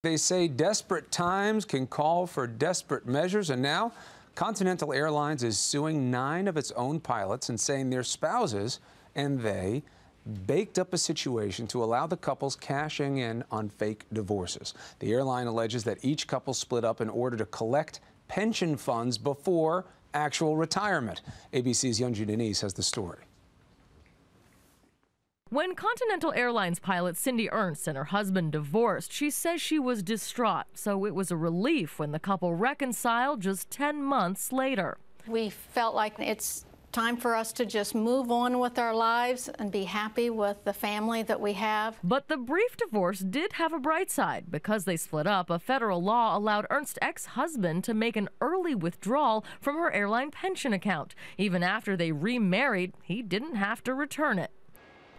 They say desperate times can call for desperate measures, and now Continental Airlines is suing 9 of its own pilots and saying their spouses and they baked up a situation to allow the couples cashing in on fake divorces. The airline alleges that each couple split up in order to collect pension funds before actual retirement. ABC's Young Denise has the story. When Continental Airlines pilot Cindy ERNST and her husband divorced, she says she was distraught, so it was a relief when the couple reconciled just 10 months later. We felt like it's time for us to just move on with our lives and be happy with the family that we have. But the brief divorce did have a bright side. Because they split up, a federal law allowed ERNST's ex-husband to make an early withdrawal from her airline pension account. Even after they remarried, he didn't have to return it.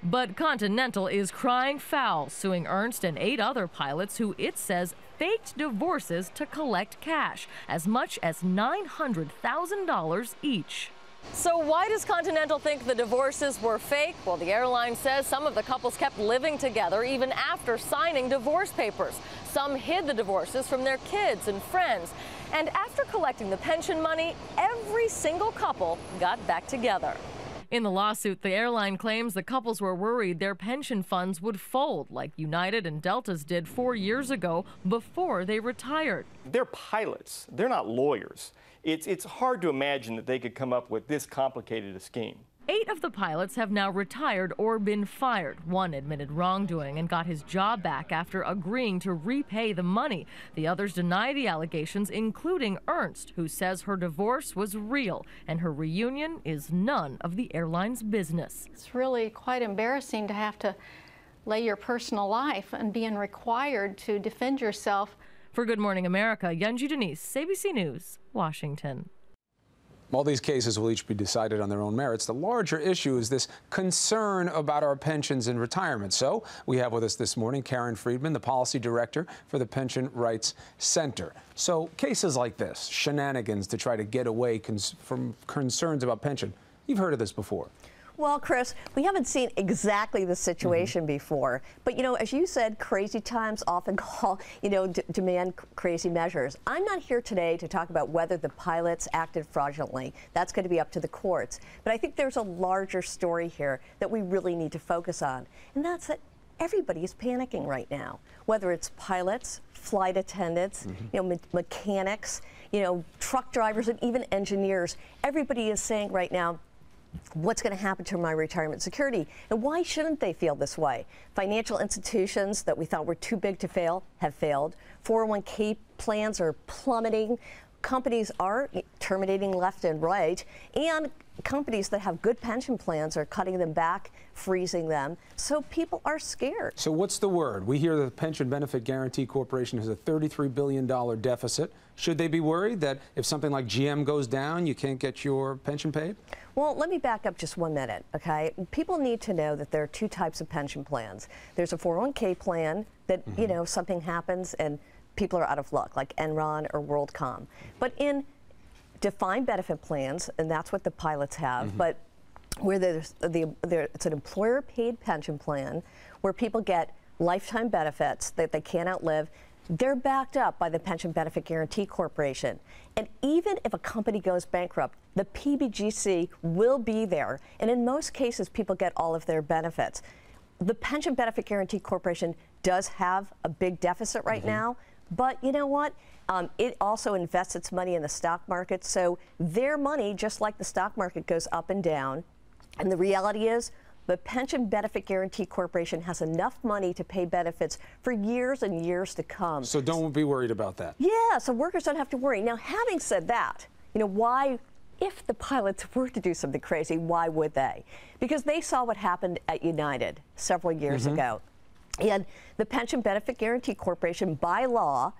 But Continental is crying foul, suing ERNST and 8 other pilots who it says faked divorces to collect cash, as much as $900,000 each. So why does Continental think the divorces were fake? Well, the airline says some of the couples kept living together even after signing divorce papers. Some hid the divorces from their kids and friends. And after collecting the pension money, every single couple got back together. In the lawsuit, the airline claims the couples were worried their pension funds would fold like United and Delta's did 4 years ago before they retired. They're pilots. They're not lawyers. It's hard to imagine that they could come up with this complicated a scheme. 8 of the pilots have now retired or been fired. One admitted wrongdoing and got his job back after agreeing to repay the money. The others deny the allegations, including ERNST, who says her divorce was real and her reunion is none of the airline's business. It's really quite embarrassing to have to lay your personal life and being required to defend yourself. For Good Morning America, Young Denise, ABC News, Washington. All these cases will each be decided on their own merits. The larger issue is this concern about our pensions and retirement. So we have with us this morning Karen Friedman, the policy director for the Pension Rights Center. So cases like this, shenanigans to try to get away from concerns about pension, you've heard of this before. Well, Chris, we haven't seen exactly the situation before, but as you said, crazy times often demand crazy measures. I'm not here today to talk about whether the pilots acted fraudulently. That's going to be up to the courts. But I think there's a larger story here that we really need to focus on, and that's that everybody is panicking right now, whether it's pilots, flight attendants, mechanics, truck drivers, and even engineers. Everybody is saying right now, what's going to happen to my retirement security? And why shouldn't they feel this way? Financial institutions that we thought were too big to fail have failed. 401k plans are plummeting. Companies are terminating left and right. And companies that have good pension plans are cutting them back, freezing them. So people are scared. So what's the word? We hear the Pension Benefit Guaranty Corporation has a $33 billion deficit. Should they be worried that if something like GM goes down, you can't get your pension paid? Well, let me back up just 1 minute, okay? People need to know that there are 2 types of pension plans. There's a 401k plan that, something happens and people are out of luck, like Enron or WorldCom. But in defined benefit plans, and that's what the pilots have, but where it's an employer-paid pension plan where people get lifetime benefits that they can't outlive, they're backed up by the Pension Benefit Guaranty Corporation. And even if a company goes bankrupt, the PBGC will be there. And in most cases, people get all of their benefits. The Pension Benefit Guaranty Corporation does have a big deficit right now, but you know what? It also invests its money in the stock market. So their money, just like the stock market, goes up and down. And the reality is, the Pension Benefit Guaranty Corporation has enough money to pay benefits for years and years to come. So don't be worried about that. Yeah, so workers don't have to worry. Now, having said that, why, if the pilots were to do something crazy, why would they? Because they saw what happened at United several years ago. And the Pension Benefit Guaranty Corporation, by law,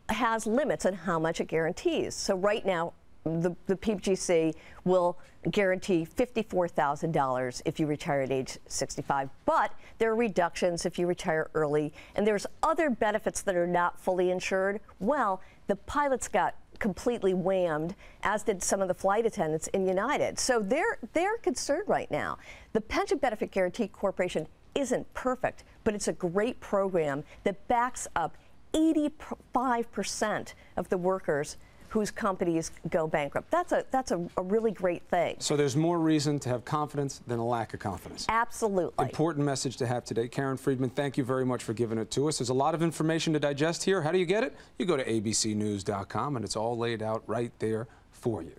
has limits on how much it guarantees. So right now, the PBGC will guarantee $54,000 if you retire at age 65. But there are reductions if you retire early, and there's other benefits that are not fully insured. Well, the pilots got completely whammed, as did some of the flight attendants in United. So they're concerned right now. The Pension Benefit Guaranty Corporation isn't perfect, but it's a great program that backs up 85% of the workers whose companies go bankrupt. That's a really great thing. So there's more reason to have confidence than a lack of confidence. Absolutely. Important message to have today. Karen Friedman, thank you very much for giving it to us. There's a lot of information to digest here. How do you get it? You go to abcnews.com and it's all laid out right there for you.